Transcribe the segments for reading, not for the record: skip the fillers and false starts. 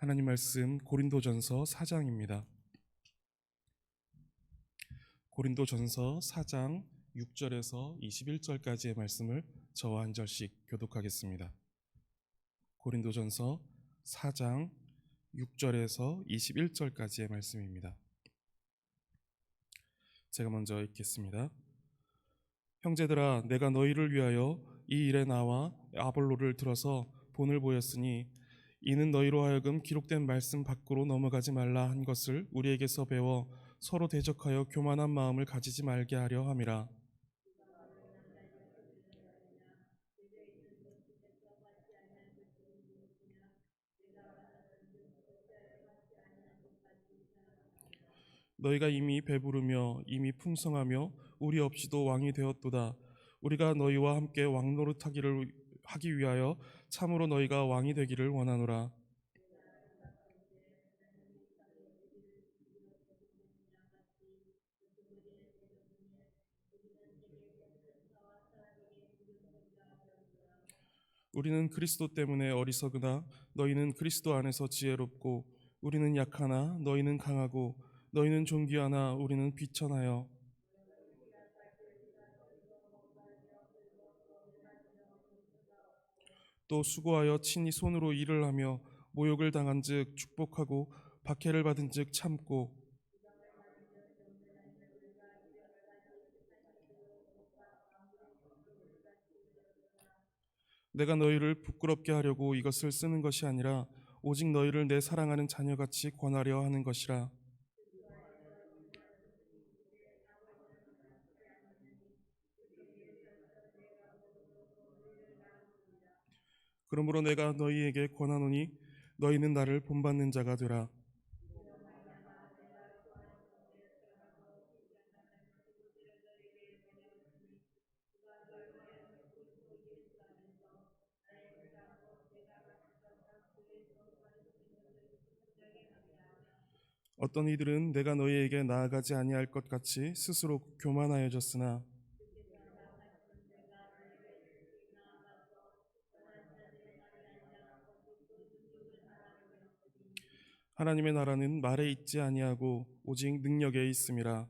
하나님 말씀 고린도전서 4장입니다. 고린도전서 4장 6절에서 21절까지의 말씀을 저와 한 절씩 교독하겠습니다. 고린도전서 4장 6절에서 21절까지의 말씀입니다. 제가 먼저 읽겠습니다. 형제들아, 내가 너희를 위하여 이 일에 나와 아볼로를 들어서 본을 보였으니 이는 너희로 하여금 기록된 말씀 밖으로 넘어가지 말라 한 것을 우리에게서 배워 서로 대적하여 교만한 마음을 가지지 말게 하려 함이라. 너희가 이미 배부르며 이미 풍성하며 우리 없이도 왕이 되었도다. 우리가 너희와 함께 왕노릇하기를 하기 위하여 참으로 너희가 왕이 되기를 원하노라. 우리는 그리스도 때문에 어리석으나 너희는 그리스도 안에서 지혜롭고, 우리는 약하나 너희는 강하고, 너희는 존귀하나 우리는 비천하여. 또 수고하여 친히 손으로 일을 하며 모욕을 당한즉 축복하고 박해를 받은즉 참고. 내가 너희를 부끄럽게 하려고 이것을 쓰는 것이 아니라 오직 너희를 내 사랑하는 자녀같이 권하려 하는 것이라. 그러므로 내가 너희에게 권하노니 너희는 나를 본받는 자가 되라. 어떤 이들은 내가 너희에게 나아가지 아니할 것 같이 스스로 교만하여졌으나 하나님의 나라는 말에 있지 아니하고 오직 능력에 있음이라.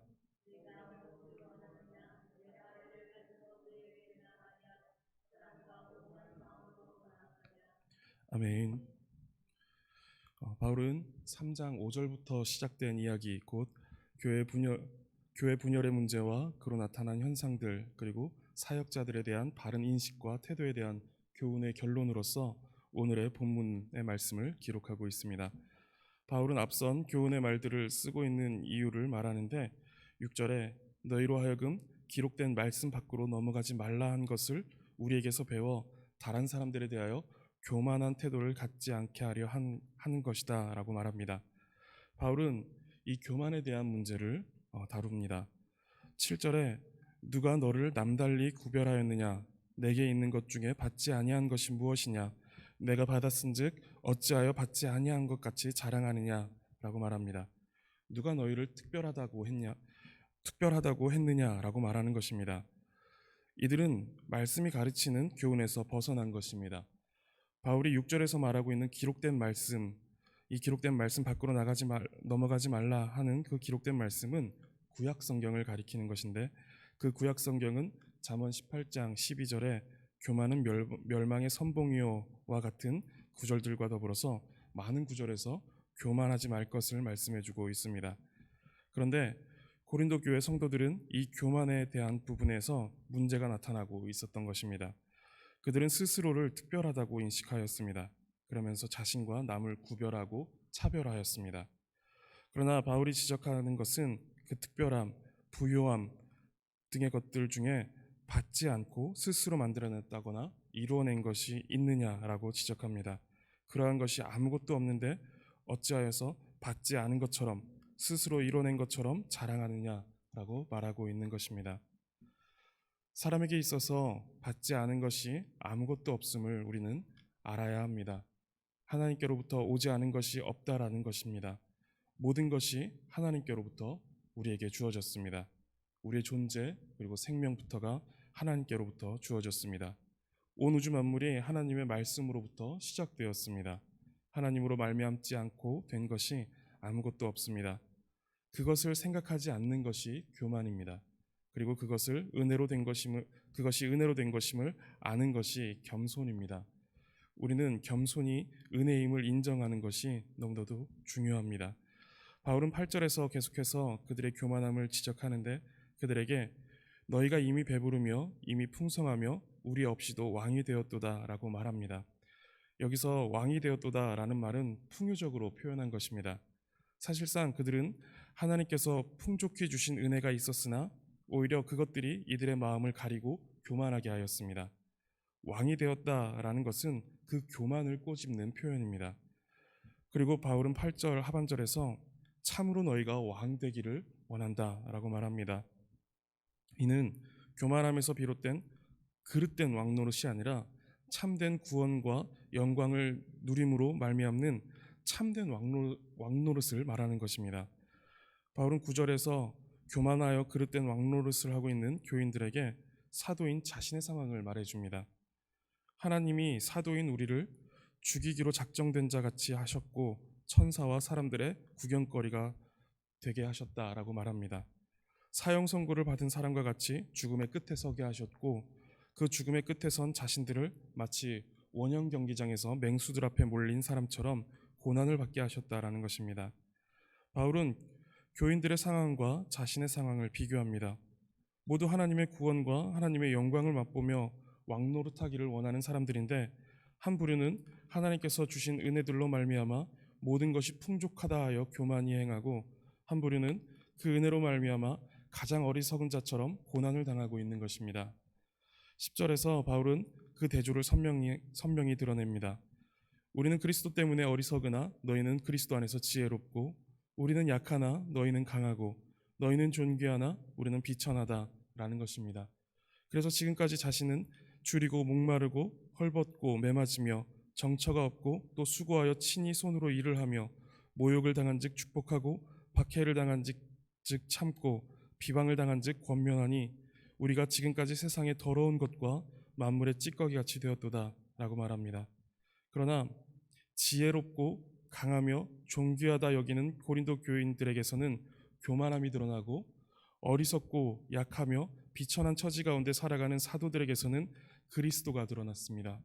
아멘. 바울은 3장 5절부터 시작된 이야기, 곧 교회 분열의 문제와 그로 나타난 현상들, 그리고 사역자들에 대한 바른 인식과 태도에 대한 교훈의 결론으로서 오늘의 본문의 말씀을 기록하고 있습니다. 바울은 앞선 교훈의 말들을 쓰고 있는 이유를 말하는데, 6절에 너희로 하여금 기록된 말씀 밖으로 넘어가지 말라 한 것을 우리에게서 배워 다른 사람들에 대하여 교만한 태도를 갖지 않게 하려 하는 것이다 라고 말합니다. 바울은 이 교만에 대한 문제를 다룹니다. 7절에 누가 너를 남달리 구별하였느냐? 내게 있는 것 중에 받지 아니한 것이 무엇이냐? 내가 받았은즉 어찌하여 받지 아니한 것 같이 자랑하느냐? 라고 말합니다. 누가 너희를 특별하다고 했느냐라고 말하는 것입니다. 이들은 말씀이 가르치는 교훈에서 벗어난 것입니다. 바울이 6절에서 말하고 있는 기록된 말씀, 이 기록된 말씀 밖으로 넘어가지 말라 하는 그 기록된 말씀은 구약 성경을 가리키는 것인데, 그 구약 성경은 잠언 18장 12절에 교만은 멸망의 선봉이요와 같은 구절들과 더불어서 많은 구절에서 교만하지 말 것을 말씀해주고 있습니다. 그런데 고린도 교회 성도들은 이 교만에 대한 부분에서 문제가 나타나고 있었던 것입니다. 그들은 스스로를 특별하다고 인식하였습니다. 그러면서 자신과 남을 구별하고 차별하였습니다. 그러나 바울이 지적하는 것은 그 특별함, 부요함 등의 것들 중에 받지 않고 스스로 만들어냈다거나 이루어낸 것이 있느냐라고 지적합니다. 그러한 것이 아무것도 없는데 어찌하여서 받지 않은 것처럼, 스스로 이뤄낸 것처럼 자랑하느냐라고 말하고 있는 것입니다. 사람에게 있어서 받지 않은 것이 아무것도 없음을 우리는 알아야 합니다. 하나님께로부터 오지 않은 것이 없다라는 것입니다. 모든 것이 하나님께로부터 우리에게 주어졌습니다. 우리의 존재 그리고 생명부터가 하나님께로부터 주어졌습니다. 온 우주 만물이 하나님의 말씀으로부터 시작되었습니다. 하나님으로 말미암지 않고 된 것이 아무것도 없습니다. 그것을 생각하지 않는 것이 교만입니다. 그리고 그것이 은혜로 된 것임을 아는 것이 겸손입니다. 우리는 겸손이 은혜임을 인정하는 것이 너무나도 중요합니다. 바울은 8절에서 계속해서 그들의 교만함을 지적하는데 그들에게 너희가 이미 배부르며 이미 풍성하며 우리 없이도 왕이 되었도다라고 말합니다. 여기서 왕이 되었도다라는 말은 풍요적으로 표현한 것입니다. 사실상 그들은 하나님께서 풍족히 주신 은혜가 있었으나 오히려 그것들이 이들의 마음을 가리고 교만하게 하였습니다. 왕이 되었다라는 것은 그 교만을 꼬집는 표현입니다. 그리고 바울은 8절 하반절에서 참으로 너희가 왕 되기를 원한다라고 말합니다. 이는 교만함에서 비롯된 그릇된 왕노릇이 아니라 참된 구원과 영광을 누림으로 말미암는 참된 왕노릇을 말하는 것입니다. 바울은 9절에서 교만하여 그릇된 왕노릇을 하고 있는 교인들에게 사도인 자신의 상황을 말해줍니다. 하나님이 사도인 우리를 죽이기로 작정된 자 같이 하셨고 천사와 사람들의 구경거리가 되게 하셨다라고 말합니다. 사형 선고를 받은 사람과 같이 죽음의 끝에 서게 하셨고 그 죽음의 끝에 선 자신들을 마치 원형 경기장에서 맹수들 앞에 몰린 사람처럼 고난을 받게 하셨다라는 것입니다. 바울은 교인들의 상황과 자신의 상황을 비교합니다. 모두 하나님의 구원과 하나님의 영광을 맛보며 왕노릇하기를 원하는 사람들인데 한 부류는 하나님께서 주신 은혜들로 말미암아 모든 것이 풍족하다 하여 교만히 행하고 한 부류는 그 은혜로 말미암아 가장 어리석은 자처럼 고난을 당하고 있는 것입니다. 10절에서 바울은 그 대조를 선명히 드러냅니다. 우리는 그리스도 때문에 어리석으나 너희는 그리스도 안에서 지혜롭고 우리는 약하나 너희는 강하고 너희는 존귀하나 우리는 비천하다라는 것입니다. 그래서 지금까지 자신은 줄이고 목마르고 헐벗고 매맞으며 정처가 없고 또 수고하여 친히 손으로 일을 하며 모욕을 당한즉 축복하고 박해를 당한즉 참고 비방을 당한즉 권면하니 우리가 지금까지 세상의 더러운 것과 만물의 찌꺼기같이 되었도다라고 말합니다. 그러나 지혜롭고 강하며 존귀하다 여기는 고린도 교인들에게서는 교만함이 드러나고 어리석고 약하며 비천한 처지 가운데 살아가는 사도들에게서는 그리스도가 드러났습니다.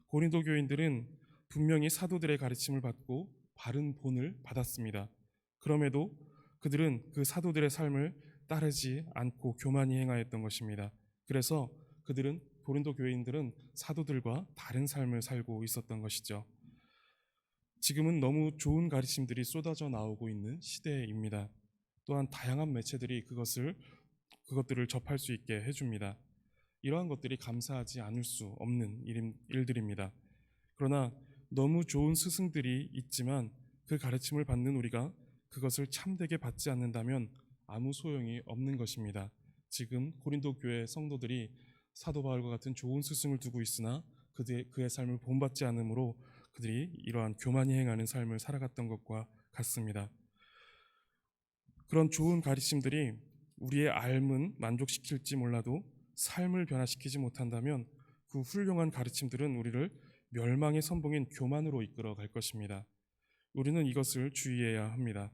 고린도 교인들은 분명히 사도들의 가르침을 받고 바른 본을 받았습니다. 그럼에도 그들은 그 사도들의 삶을 따르지 않고 교만히 행하였던 것입니다. 그래서 고린도 교인들은 사도들과 다른 삶을 살고 있었던 것이죠. 지금은 너무 좋은 가르침들이 쏟아져 나오고 있는 시대입니다. 또한 다양한 매체들이 그것들을 접할 수 있게 해줍니다. 이러한 것들이 감사하지 않을 수 없는 일들입니다. 그러나 너무 좋은 스승들이 있지만 그 가르침을 받는 우리가 그것을 참되게 받지 않는다면 아무 소용이 없는 것입니다. 지금 고린도 교회 성도들이 사도 바울과 같은 좋은 스승을 두고 있으나 그의 삶을 본받지 않으므로 그들이 이러한 교만히 행하는 삶을 살아갔던 것과 같습니다. 그런 좋은 가르침들이 우리의 삶은 만족시킬지 몰라도 삶을 변화시키지 못한다면 그 훌륭한 가르침들은 우리를 멸망의 선봉인 교만으로 이끌어 갈 것입니다. 우리는 이것을 주의해야 합니다.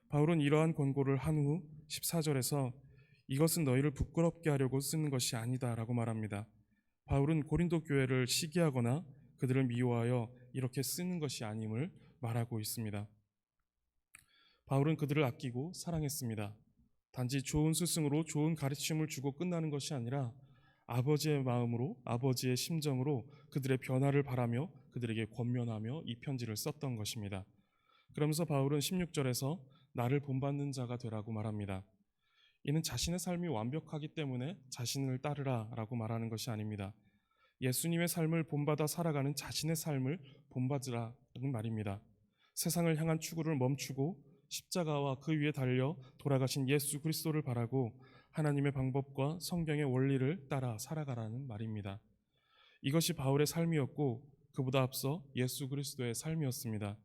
바울은 이러한 권고를 한 후 14절에서 이것은 너희를 부끄럽게 하려고 쓰는 것이 아니다 라고 말합니다. 바울은 고린도 교회를 시기하거나 그들을 미워하여 이렇게 쓰는 것이 아님을 말하고 있습니다. 바울은 그들을 아끼고 사랑했습니다. 단지 좋은 스승으로 좋은 가르침을 주고 끝나는 것이 아니라 아버지의 마음으로 아버지의 심정으로 그들의 변화를 바라며 그들에게 권면하며 이 편지를 썼던 것입니다. 그러면서 바울은 16절에서 나를 본받는 자가 되라고 말합니다. 이는 자신의 삶이 완벽하기 때문에 자신을 따르라 라고 말하는 것이 아닙니다. 예수님의 삶을 본받아 살아가는 자신의 삶을 본받으라는 말입니다. 세상을 향한 추구를 멈추고 십자가와 그 위에 달려 돌아가신 예수 그리스도를 바라고 하나님의 방법과 성경의 원리를 따라 살아가라는 말입니다. 이것이 바울의 삶이었고 그보다 앞서 예수 그리스도의 삶이었습니다.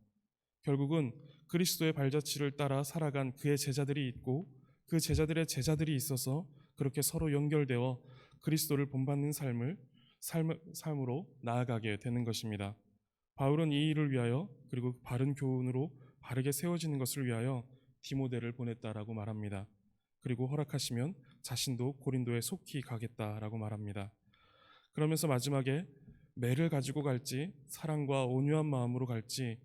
결국은 그리스도의 발자취를 따라 살아간 그의 제자들이 있고 그 제자들의 제자들이 있어서 그렇게 서로 연결되어 그리스도를 본받는 삶으로 나아가게 되는 것입니다. 바울은 이 일을 위하여 그리고 바른 교훈으로 바르게 세워지는 것을 위하여 디모데를 보냈다라고 말합니다. 그리고 허락하시면 자신도 고린도에 속히 가겠다라고 말합니다. 그러면서 마지막에 매를 가지고 갈지 사랑과 온유한 마음으로 갈지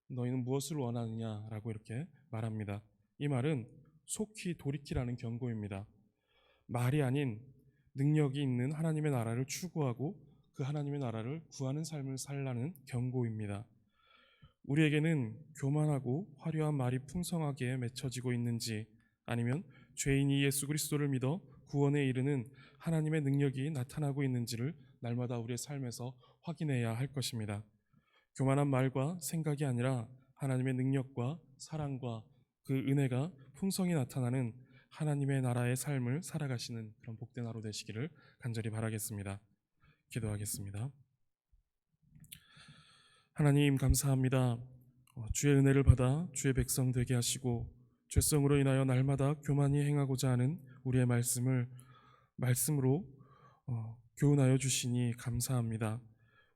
너희는 무엇을 원하느냐라고 이렇게 말합니다. 이 말은 속히 돌이키라는 경고입니다. 말이 아닌 능력이 있는 하나님의 나라를 추구하고 그 하나님의 나라를 구하는 삶을 살라는 경고입니다. 우리에게는 교만하고 화려한 말이 풍성하게 맺혀지고 있는지, 아니면 죄인이 예수 그리스도를 믿어 구원에 이르는 하나님의 능력이 나타나고 있는지를 날마다 우리의 삶에서 확인해야 할 것입니다. 교만한 말과 생각이 아니라 하나님의 능력과 사랑과 그 은혜가 풍성히 나타나는 하나님의 나라의 삶을 살아가시는 그런 복된 하루 되시기를 간절히 바라겠습니다. 기도하겠습니다. 하나님 감사합니다. 주의 은혜를 받아 주의 백성 되게 하시고 죄성으로 인하여 날마다 교만히 행하고자 하는 우리의 말씀으로 교훈하여 주시니 감사합니다.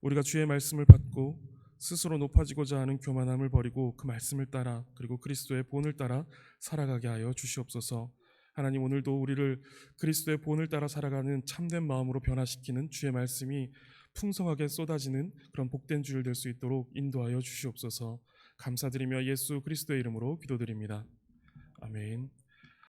우리가 주의 말씀을 받고 스스로 높아지고자 하는 교만함을 버리고 그 말씀을 따라 그리고 그리스도의 본을 따라 살아가게 하여 주시옵소서. 하나님, 오늘도 우리를 그리스도의 본을 따라 살아가는 참된 마음으로 변화시키는 주의 말씀이 풍성하게 쏟아지는 그런 복된 주일 될 수 있도록 인도하여 주시옵소서. 감사드리며 예수 그리스도의 이름으로 기도드립니다. 아멘.